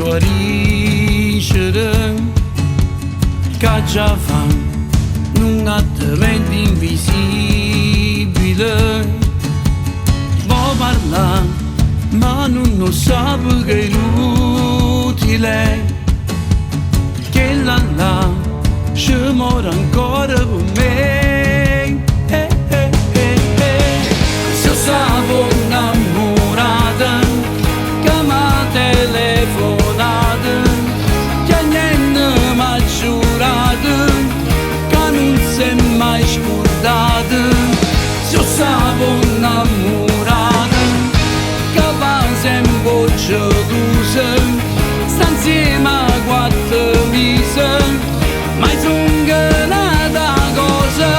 sciuariscere, che già fa un attimento invisibile. Può parlare, ma non lo sa che è inutile. Che là ci muore ancora per me. Se stavo innamorata, che m'ha telefonata, che niente m'ha giurato, che non si è mai scordata. Se stavo innamorata, che va sempre gelosa, sta insieme a 4 mesi, mai sono nata cosa,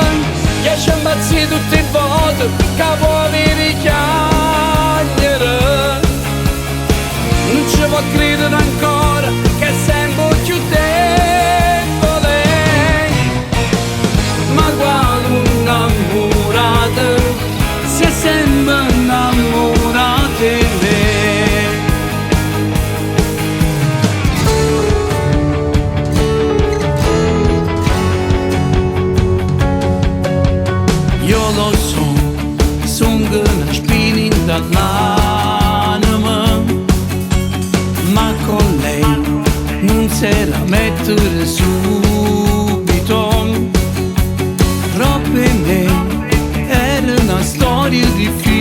che ci ammazzi tutte le volte, che vuoi richiamare. Non ci può credere ancora, che è sempre più debole. Ma quando innamorata, si è sempre innamorata di me. Io lo so, sono una spina dall'anima, ma con lei non se la mettere subito. Proprio me era una storia difficile.